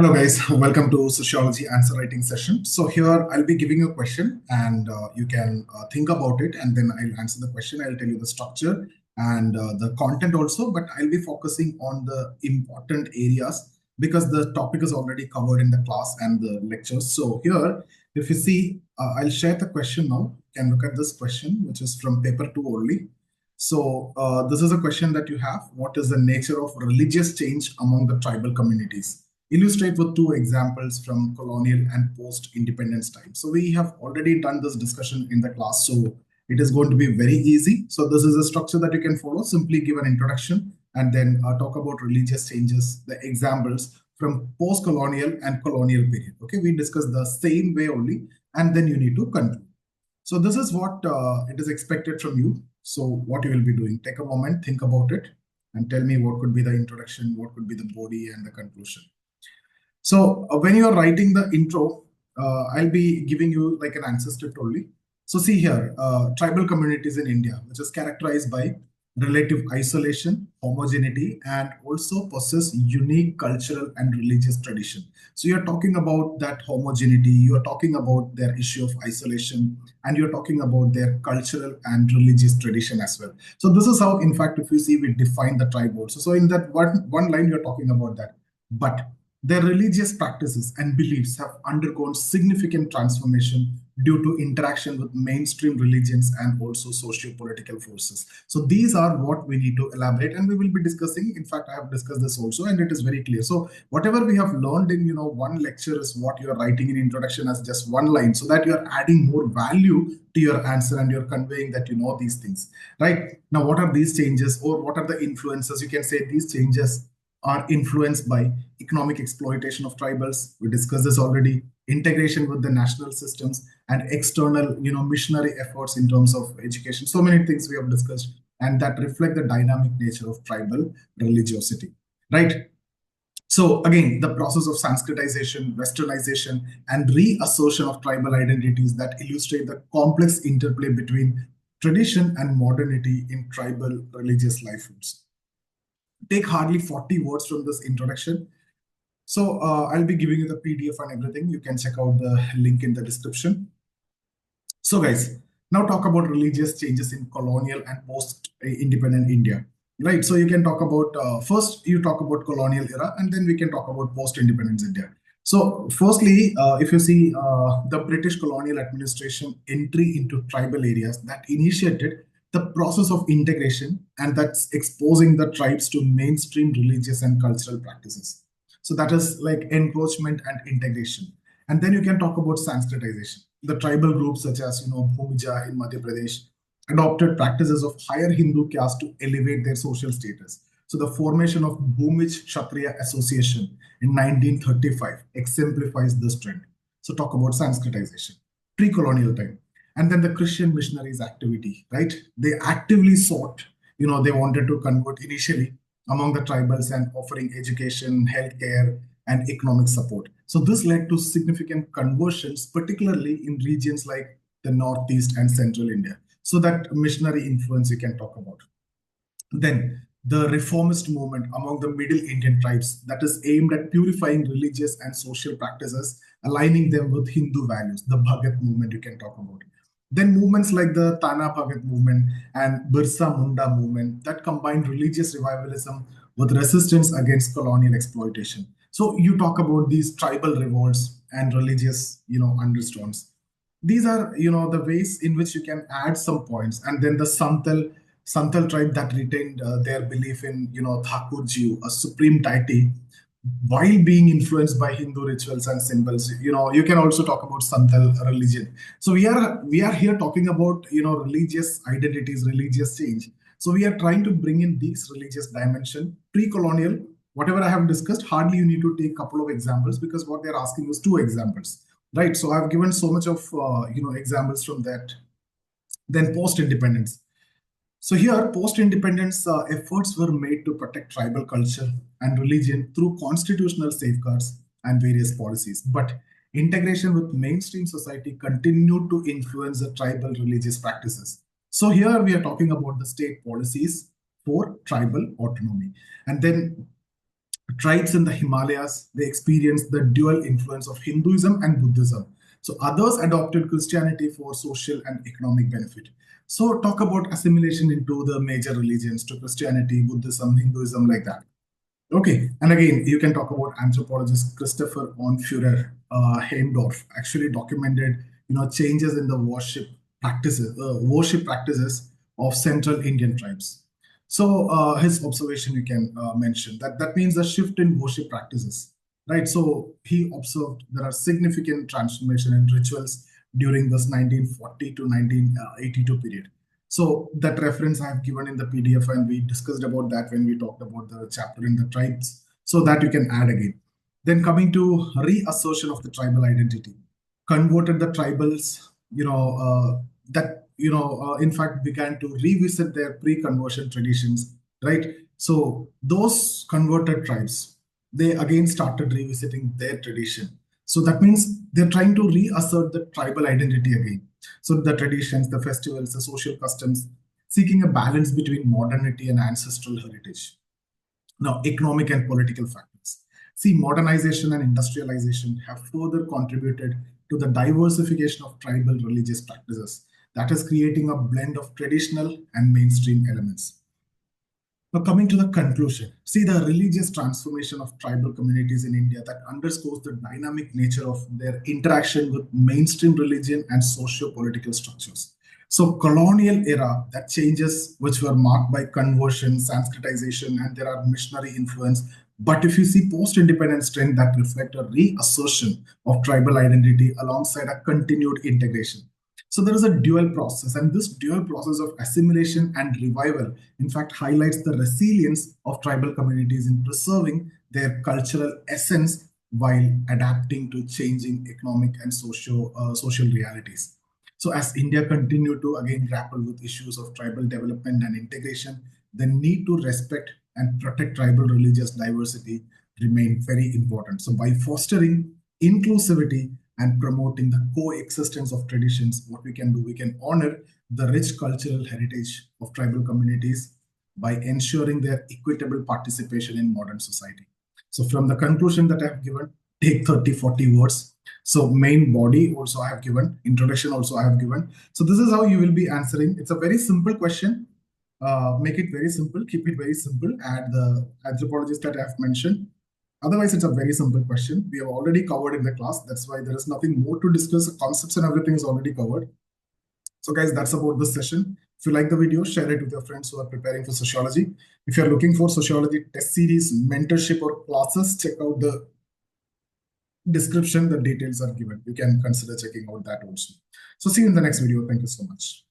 Hello guys, welcome to Sociology Answer Writing session. So here I'll be giving you a question and you can think about it and then I'll answer the question. I'll tell you the structure and the content also, but I'll be focusing on the important areas because the topic is already covered in the class and the lectures. So here, if you see, I'll share the question now. You can look at this question, which is from paper 2 only. So this is a question that you have. What is the nature of religious change among the tribal communities? Illustrate with two examples from colonial and post-independence time. So we have already done this discussion in the class, so it is going to be very easy. So this is a structure that you can follow. Simply give an introduction and then talk about religious changes, the examples from post-colonial and colonial period. Okay, we discuss the same way only, and then you need to conclude. So this is what it is expected from you. So what you will be doing, take a moment, think about it, and tell me what could be the introduction, what could be the body and the conclusion. So when you are writing the intro, I'll be giving you like an answer script only. So see here, tribal communities in India, which is characterized by relative isolation, homogeneity, and also possess unique cultural and religious tradition. So you're talking about that homogeneity, you're talking about their issue of isolation, and you're talking about their cultural and religious tradition as well. So this is how, in fact, if you see, we define the tribe also. So in that one line, you're talking about that. But their religious practices and beliefs have undergone significant transformation due to interaction with mainstream religions and also socio-political forces. So these are what we need to elaborate and we will be discussing. In fact, I have discussed this also and it is very clear. So whatever we have learned in one lecture is what you are writing in introduction as just one line, so that you are adding more value to your answer and you're conveying that you know these things. Right? Now, what are these changes or what are the influences? You can say these changes are influenced by economic exploitation of tribals. We discussed this already. Integration with the national systems and external, missionary efforts in terms of education. So many things we have discussed, and that reflect the dynamic nature of tribal religiosity, right? So again, the process of Sanskritization, Westernization, and reassertion of tribal identities that illustrate the complex interplay between tradition and modernity in tribal religious livelihoods. Take hardly 40 words from this introduction. So I'll be giving you the PDF and everything. You can check out the link in the description. So guys, now talk about religious changes in colonial and post-independent India. Right, so you can talk about, first you talk about colonial era and then we can talk about post-independence India. So firstly, if you see the British colonial administration entry into tribal areas that initiated the process of integration, and that's exposing the tribes to mainstream religious and cultural practices. So that is like encroachment and integration. And then you can talk about Sanskritization. The tribal groups such as, Bhumij in Madhya Pradesh adopted practices of higher Hindu caste to elevate their social status. So the formation of Bhumij Kshatriya Association in 1935 exemplifies this trend. So talk about Sanskritization. Pre-colonial time. And then the Christian missionaries activity, right? They actively sought, they wanted to convert initially among the tribals and offering education, healthcare, and economic support. So this led to significant conversions, particularly in regions like the Northeast and Central India. So that missionary influence you can talk about. Then the reformist movement among the Middle Indian tribes that is aimed at purifying religious and social practices, aligning them with Hindu values, the Bhagat Movement you can talk about. Then movements like the Tana Bhagat movement and Birsa Munda movement that combined religious revivalism with resistance against colonial exploitation. So you talk about these tribal revolts and religious, undertones. These are, the ways in which you can add some points. And then the Santal tribe that retained their belief in, Thakurji, a supreme deity, while being influenced by Hindu rituals and symbols. You can also talk about Santal religion. So we are here talking about, religious identities, religious change. So we are trying to bring in these religious dimension, pre-colonial, whatever I have discussed, hardly you need to take a couple of examples because what they're asking is 2 examples, right? So I've given so much of, examples from that. Then post-independence. So here, post-independence efforts were made to protect tribal culture and religion through constitutional safeguards and various policies. But integration with mainstream society continued to influence the tribal religious practices. So here we are talking about the state policies for tribal autonomy. And then Tribes in the Himalayas, they experienced the dual influence of Hinduism and Buddhism. So others adopted Christianity for social and economic benefit. So talk about assimilation into the major religions, to Christianity, Buddhism, Hinduism, like that. Okay, and again, you can talk about anthropologist Christopher von Führer Heimdorf actually documented, changes in the worship practices of Central Indian tribes. So his observation you can mention that means a shift in worship practices, right? So he observed there are significant transformation in rituals during this 1940 to 1982 period. So that reference I have given in the PDF, and we discussed about that when we talked about the chapter in the tribes, so that you can add again. Then coming to reassertion of the tribal identity, converted the tribals, in fact began to revisit their pre-conversion traditions, right? So those converted tribes, they again started revisiting their tradition. So that means they're trying to reassert the tribal identity again. So the traditions, the festivals, the social customs, seeking a balance between modernity and ancestral heritage. Now, economic and political factors. See, modernization and industrialization have further contributed to the diversification of tribal religious practices, that is creating a blend of traditional and mainstream elements. Now, coming to the conclusion, see the religious transformation of tribal communities in India that underscores the dynamic nature of their interaction with mainstream religion and socio-political structures. So, colonial era, that changes which were marked by conversion, Sanskritization, and there are missionary influence. But if you see post-independence trend that reflect a reassertion of tribal identity alongside a continued integration. So there is a dual process, and this dual process of assimilation and revival, in fact, highlights the resilience of tribal communities in preserving their cultural essence while adapting to changing economic and social realities. So as India continued to again grapple with issues of tribal development and integration, the need to respect and protect tribal religious diversity remain very important. So by fostering inclusivity and promoting the coexistence of traditions, what we can do, we can honor the rich cultural heritage of tribal communities by ensuring their equitable participation in modern society. So from the conclusion that I have given, take 30, 40 words. So main body also I have given, introduction also I have given. So this is how you will be answering. It's a very simple question. Make it very simple, keep it very simple, add the anthropologists that I have mentioned. Otherwise, it's a very simple question. We have already covered in the class. That's why there is nothing more to discuss. The concepts and everything is already covered. So guys, that's about this session. If you like the video, share it with your friends who are preparing for sociology. If you're looking for sociology test series, mentorship, or classes, check out the description. The details are given. You can consider checking out that also. So see you in the next video. Thank you so much.